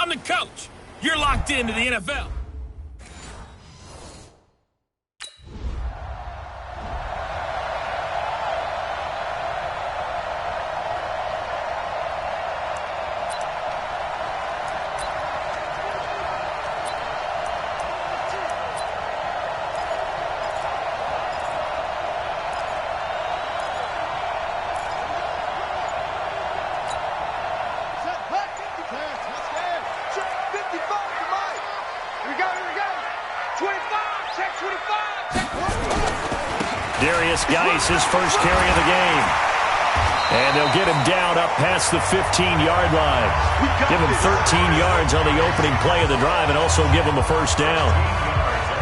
I'm the coach. You're locked into the NFL. His first carry of the game. And they'll get him down up past the 15-yard line. Give him 13 yards on the opening play of the drive and also give him a first down.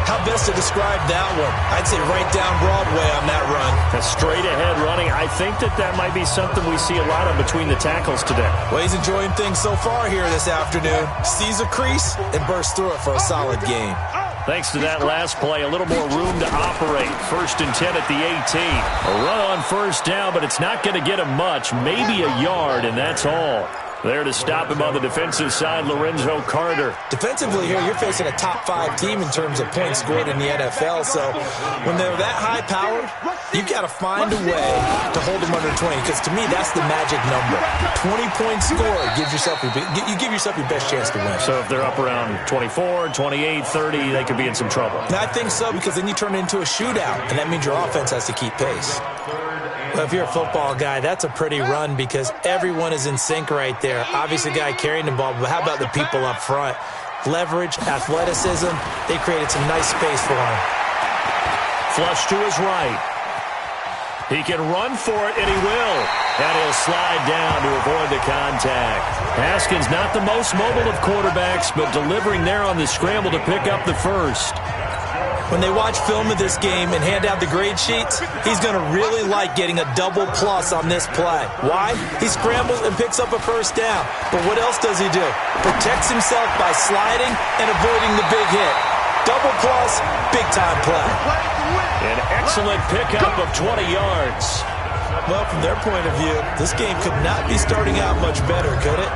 How best to describe that one? I'd say right down Broadway on that run. A straight-ahead running. I think that might be something we see a lot of between the tackles today. Well, he's enjoying things so far here this afternoon. Sees a crease and bursts through it for a solid game. Thanks to that last play, a little more room to operate. 1st and 10 at the 18. A run on first down, but it's not going to get him much. Maybe a yard, and that's all. There to stop him on the defensive side, Lorenzo Carter. Defensively here, you're facing a top 5 team in terms of points scored in the NFL. So when they're that high-powered, you've got to find a way to hold them under 20. Because to me, that's the magic number. 20-point score gives yourself you give yourself your best chance to win. So if they're up around 24, 28, 30, they could be in some trouble. And I think so, because then you turn it into a shootout, and that means your offense has to keep pace. Well, if you're a football guy, that's a pretty run because everyone is in sync right there. Obviously, the guy carrying the ball, but how about the people up front? Leverage, athleticism, they created some nice space for him. Flush to his right. He can run for it, and he will. And he'll slide down to avoid the contact. Haskins, not the most mobile of quarterbacks, but delivering there on the scramble to pick up the first. When they watch film of this game and hand out the grade sheets, he's going to really like getting a double plus on this play. Why? He scrambles and picks up a first down. But what else does he do? Protects himself by sliding and avoiding the big hit. Double plus, big-time play. An excellent pickup of 20 yards. Well, from their point of view, this game could not be starting out much better, could it?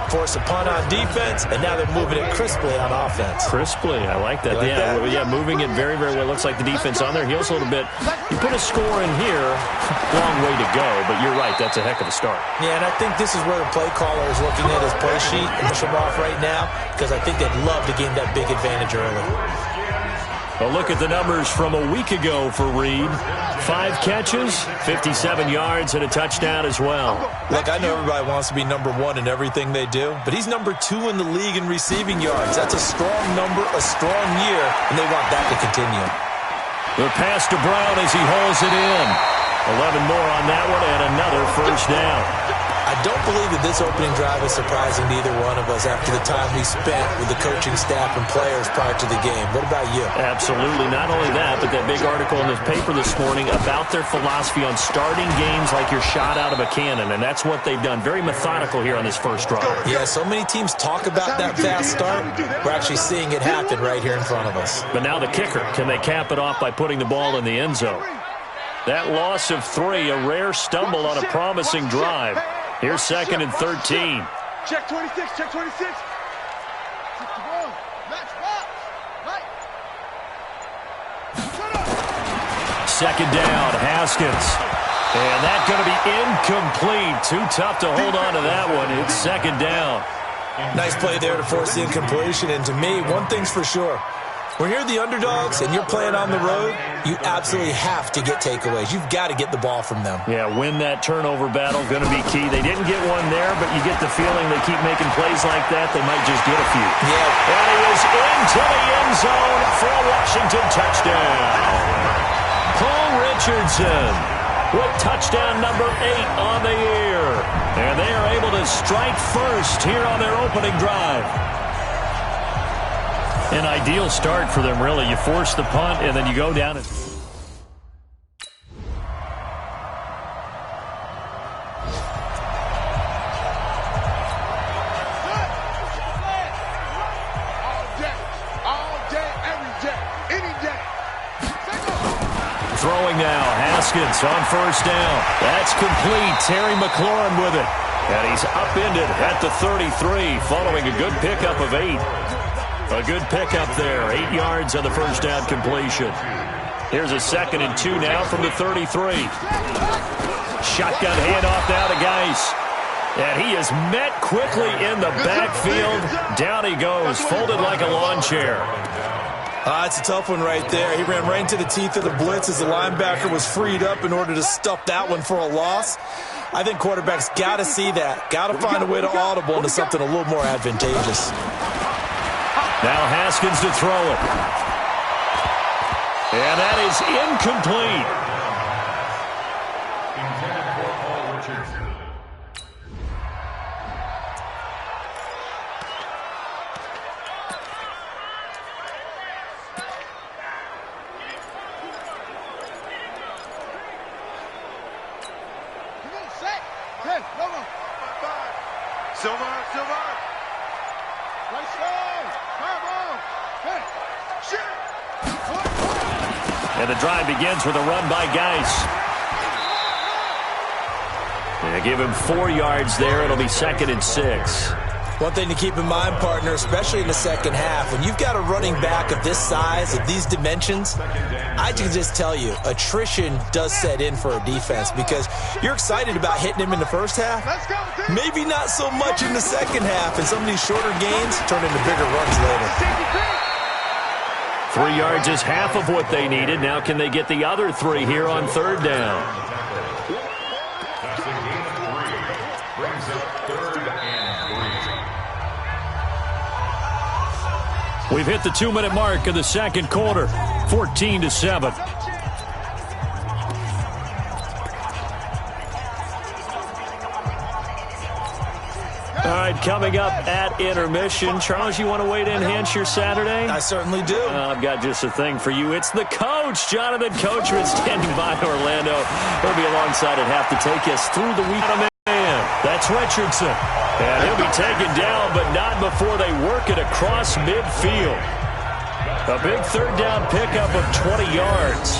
Force a punt on defense, and now they're moving it crisply on offense. Crisply, I like that. Yeah, moving it very, very well. Looks like the defense on there heals a little bit. You put a score in here, long way to go, but you're right, that's a heck of a start. Yeah, and I think this is where the play caller is looking at his play sheet and push him off right now, because I think they'd love to gain that big advantage early. A look at the numbers from a week ago for Reed. 5 catches, 57 yards, and a touchdown as well. Look, I know everybody wants to be number 1 in everything they do, but he's number 2 in the league in receiving yards. That's a strong number, a strong year, and they want that to continue. The pass to Brown as he hauls it in. 11 more on that one, and another first down. I don't believe that this opening drive is surprising to either one of us after the time we spent with the coaching staff and players prior to the game. What about you? Absolutely. Not only that, but that big article in the paper this morning about their philosophy on starting games like you're shot out of a cannon, and that's what they've done. Very methodical here on this first drive. Yeah, so many teams talk about that fast start. We're actually seeing it happen right here in front of us. But now the kicker. Can they cap it off by putting the ball in the end zone? That loss of 3, a rare stumble on a promising drive. Here's 2nd and 13. Check 26, check 26. Second down, Haskins. And that's going to be incomplete. Too tough to hold on to that one. It's 2nd down. Nice play there to force the incompletion. And to me, one thing's for sure. When you're the underdogs and you're playing on the road, you absolutely have to get takeaways. You've got to get the ball from them. Yeah, win that turnover battle, going to be key. They didn't get one there, but you get the feeling they keep making plays like that, they might just get a few. Yeah. And he is into the end zone for a Washington touchdown. Paul Richardson with touchdown number 8 on the year. And they are able to strike first here on their opening drive. An ideal start for them, really. You force the punt, and then you go down and... Throwing now, Haskins on first down. That's complete. Terry McLaurin with it. And he's upended at the 33 following a good pickup of 8. A good pickup there. 8 yards on the first down completion. Here's a 2nd and 2 now from the 33. Shotgun handoff now to Geis. And he is met quickly in the backfield. Down he goes, folded like a lawn chair. It's a tough one right there. He ran right into the teeth of the blitz as the linebacker was freed up in order to stuff that one for a loss. I think quarterbacks got to see that. Got to find a way to audible into something a little more advantageous. Now Haskins to throw it. And that is incomplete. And the drive begins with a run by Geis. They give him 4 yards there. It'll be 2nd and 6. One thing to keep in mind, partner, especially in the second half, when you've got a running back of this size, of these dimensions, I can just tell you, attrition does set in for a defense because you're excited about hitting him in the first half. Maybe not so much in the second half, and some of these shorter gains turn into bigger runs later. 3 yards is half of what they needed. Now can they get the other 3 here on 3rd down? We've hit the 2-minute mark of the second quarter, 14-7. All right, coming up at intermission. Charles, you want to wait in, enhance your Saturday? I certainly do. I've got just a thing for you. It's the coach, Jonathan Coachman, standing by Orlando. He'll be alongside at half to take us through the week. That's Richardson. And he'll be taken down, but not before they work it across midfield. A big 3rd down pickup of 20 yards.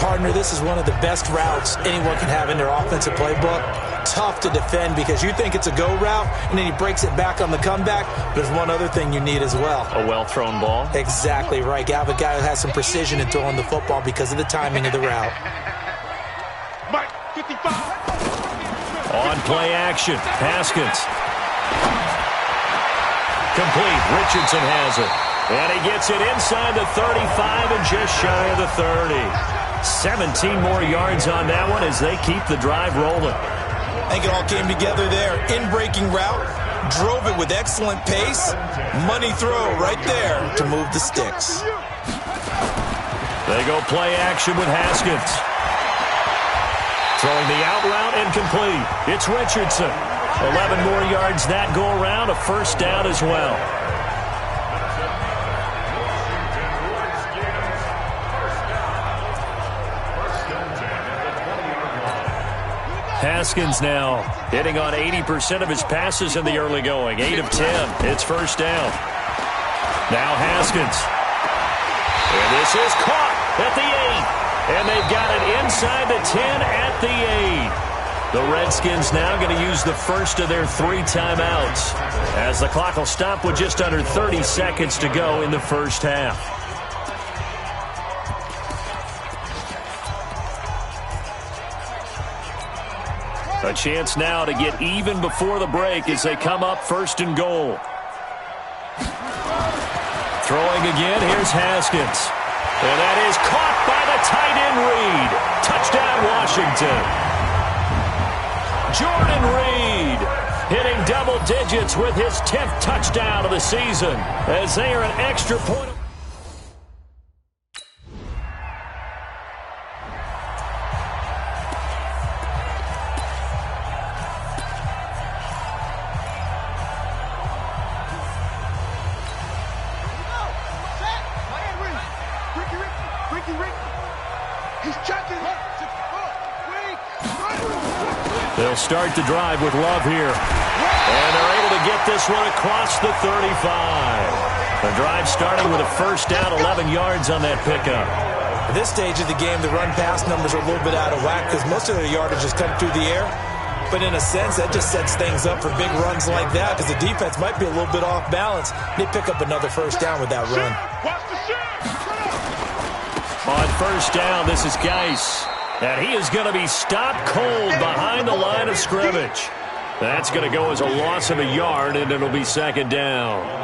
Partner, this is one of the best routes anyone can have in their offensive playbook. Tough to defend because you think it's a go route, and then he breaks it back on the comeback. But there's one other thing you need as well. A well-thrown ball? Exactly right. You have a guy who has some precision in throwing the football because of the timing of the route. Mike, 55. On play action, Haskins. Complete, Richardson has it. And he gets it inside the 35 and just shy of the 30. 17 more yards on that one as they keep the drive rolling. I think it all came together there. In-breaking route, drove it with excellent pace. Money throw right there to move the sticks. They go play action with Haskins. Throwing the out route and complete. It's Richardson. 11 more yards that go around. A 1st down as well. Haskins now hitting on 80% of his passes in the early going. 8 of 10. It's 1st down. Now Haskins. And this is caught at the 8. And they've got it inside the 10 at the 8. The Redskins now going to use the first of their 3 timeouts as the clock will stop with just under 30 seconds to go in the first half. A chance now to get even before the break as they come up 1st and goal. Throwing again, here's Haskins. And that is caught by the tight end Reed. Touchdown, Washington. Jordan Reed hitting double digits with his 10th touchdown of the season as they are an extra point. They'll start the drive with Love here. And they're able to get this one across the 35. The drive starting with a 1st down, 11 yards on that pickup. At this stage of the game, the run-pass numbers are a little bit out of whack because most of their yardage has come through the air. But in a sense, that just sets things up for big runs like that because the defense might be a little bit off balance. They pick up another first down with that run. On first down, this is Geis. And he is going to be stopped cold behind the line of scrimmage. That's going to go as a loss of a yard, and it'll be second down.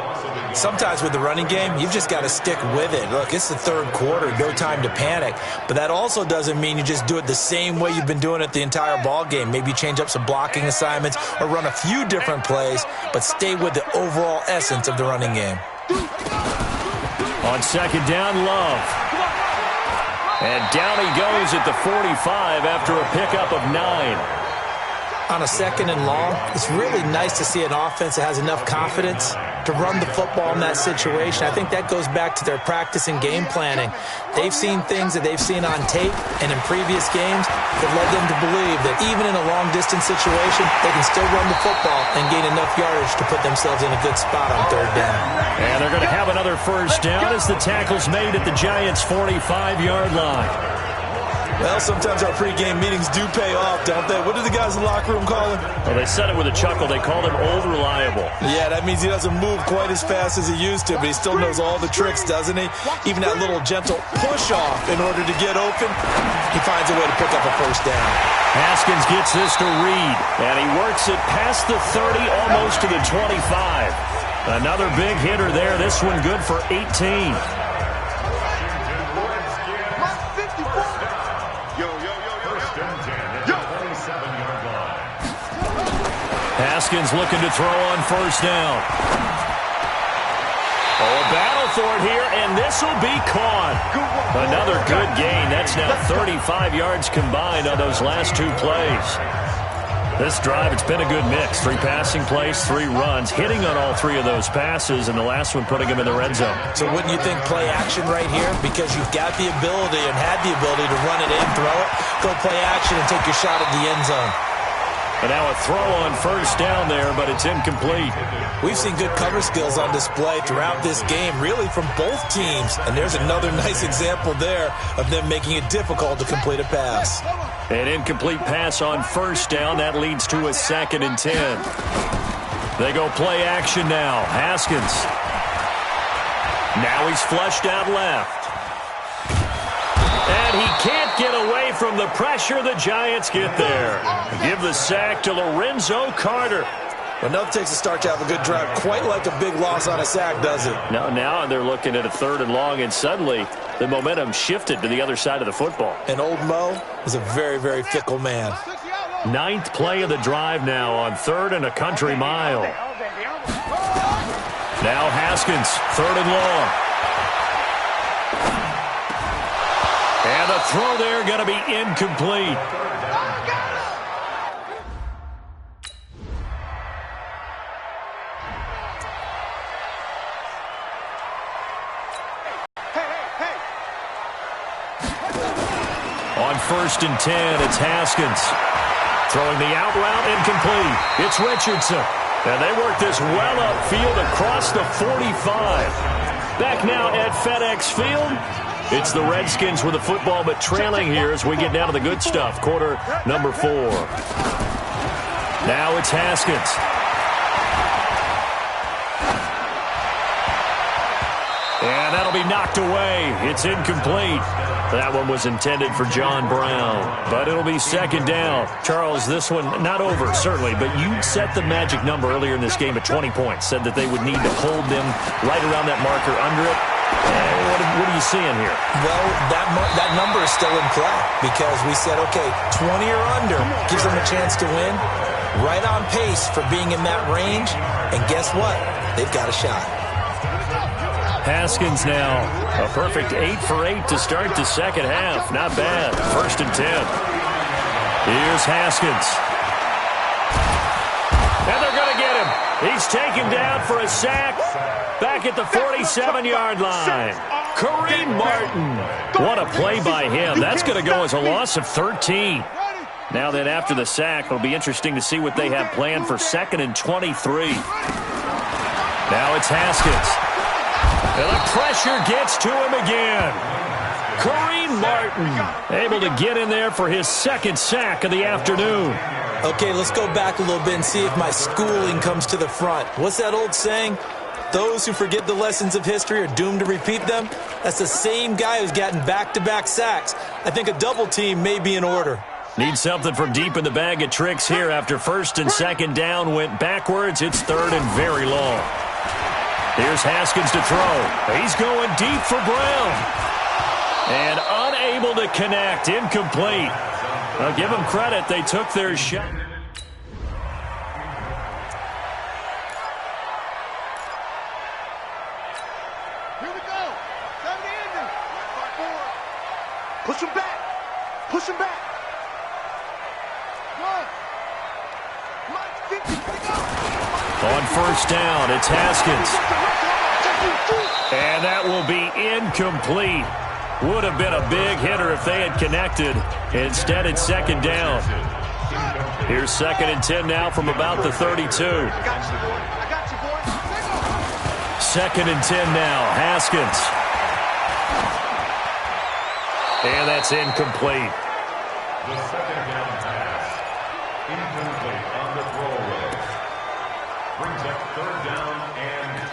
Sometimes with the running game, you've just got to stick with it. Look, it's the third quarter, no time to panic. But that also doesn't mean you just do it the same way you've been doing it the entire ball game. Maybe change up some blocking assignments or run a few different plays, but stay with the overall essence of the running game. On second down, Love. And down he goes at the 45 after a pickup of 9. On a second and long, it's really nice to see an offense that has enough confidence to run the football in that situation. I think that goes back to their practice and game planning. They've seen things that they've seen on tape and in previous games that led them to believe that even in a long-distance situation, they can still run the football and gain enough yardage to put themselves in a good spot on third down. And they're going to have another first down as the tackle's made at the Giants' 45-yard line. Well, sometimes our pregame meetings do pay off, don't they? What do the guys in the locker room call him? Well, they said it with a chuckle. They called him Old Reliable. Yeah, that means he doesn't move quite as fast as he used to, but he still knows all the tricks, doesn't he? Even that little gentle push-off in order to get open, he finds a way to pick up a first down. Haskins gets this to Reed, and he works it past the 30, almost to the 25. Another big hitter there. This one good for 18. Haskins looking to throw on first down. Oh, a battle for it here, and this will be caught. Another good gain. That's now 35 yards combined on those last two plays. This drive, it's been a good mix. 3 passing plays, 3 runs, hitting on all 3 of those passes, and the last one putting him in the red zone. So wouldn't you think play action right here? Because you've got the ability and had the ability to run it in, throw it, go play action and take your shot at the end zone. And now a throw on first down there, but it's incomplete. We've seen good cover skills on display throughout this game, really from both teams. And there's another nice example there of them making it difficult to complete a pass. An incomplete pass on first down. That leads to a 2nd and 10. They go play action now. Haskins. Now he's flushed out left. And he can't get away from the pressure. The Giants get there. Give the sack to Lorenzo Carter. Well, nothing takes a start to have a good drive. Quite like a big loss on a sack, does it? Now they're looking at a 3rd and long, and suddenly the momentum shifted to the other side of the football. And old Mo is a very, very fickle man. 9th play of the drive now on 3rd and a country mile. Now Haskins, 3rd and long. And the throw there going to be incomplete. On 1st and 10, it's Haskins. Throwing the out route, incomplete. It's Richardson. And they work this well upfield across the 45. Back now at FedEx Field. It's the Redskins with the football, but trailing here as we get down to the good stuff. Quarter number 4. Now it's Haskins. And that'll be knocked away. It's incomplete. That one was intended for John Brown, but it'll be 2nd down. Charles, this one not over, certainly, but you set the magic number earlier in this game at 20 points. Said that they would need to hold them right around that marker under it. What are you seeing here? Well, that number is still in play because we said, okay, 20 or under gives them a chance to win. Right on pace for being in that range. And guess what? They've got a shot. Haskins now. A perfect 8 for 8 to start the second half. Not bad. 1st and 10. Here's Haskins. And they're going to get him. He's taken down for a sack. Back at the 47-yard line. Kareem Martin. What a play by him. That's going to go as a loss of 13. Now then, after the sack, it'll be interesting to see what they have planned for 2nd and 23. Now it's Haskins. And the pressure gets to him again. Kareem Martin able to get in there for his 2nd sack of the afternoon. Okay, let's go back a little bit and see if my schooling comes to the front. What's that old saying? Those who forget the lessons of history are doomed to repeat them. That's the same guy who's gotten back-to-back sacks. I think a double team may be in order. Need something from deep in the bag of tricks here after first and second down went backwards. It's third and very long. Here's Haskins to throw. He's going deep for Brown. And unable to connect. Incomplete. I'll give them credit. They took their shot. Here we go. Come to the ending. Push him back. Push him back. On first down, it's Haskins. And that will be incomplete. Would have been a big hitter if they had connected. Instead, it's second down. Here's second and 10 now from about the 32. Second and 10 now, Haskins. And that's incomplete. The second down pass. Incomplete on the throwaway. Brings up third down and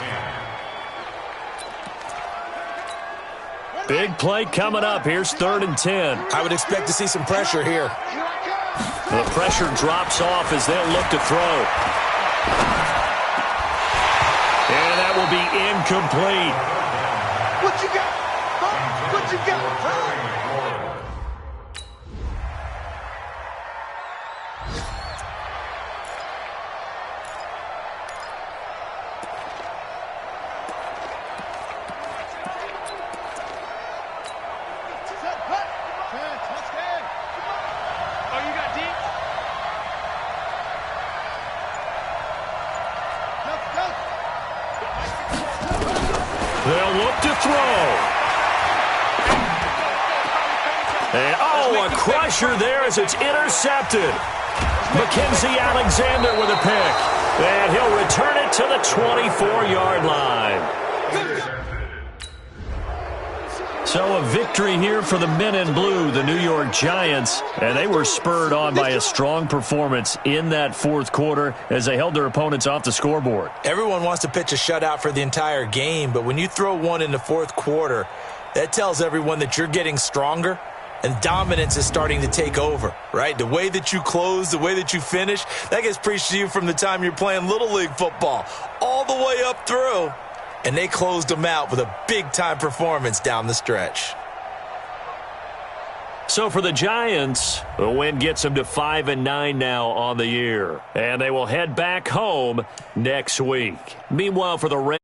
10. Big play coming up. Here's third and 10. I would expect to see some pressure here. The pressure drops off as they'll look to throw. And that will be incomplete. What you got? Huh? What you got? Huh? They'll look to throw. And, a crusher there as it's intercepted. Mackenzie Alexander with a pick. And he'll return it to the 24-yard line. So a victory here for the men in blue, the New York Giants. And they were spurred on by a strong performance in that fourth quarter as they held their opponents off the scoreboard. Everyone wants to pitch a shutout for the entire game, but when you throw one in the fourth quarter, that tells everyone that you're getting stronger and dominance is starting to take over, right? The way that you close, the way that you finish, that gets preached to you from the time you're playing Little League football all the way up through. And they closed them out with a big-time performance down the stretch. So for the Giants, the win gets them to 5-9 now on the year. And they will head back home next week. Meanwhile, for the Rams,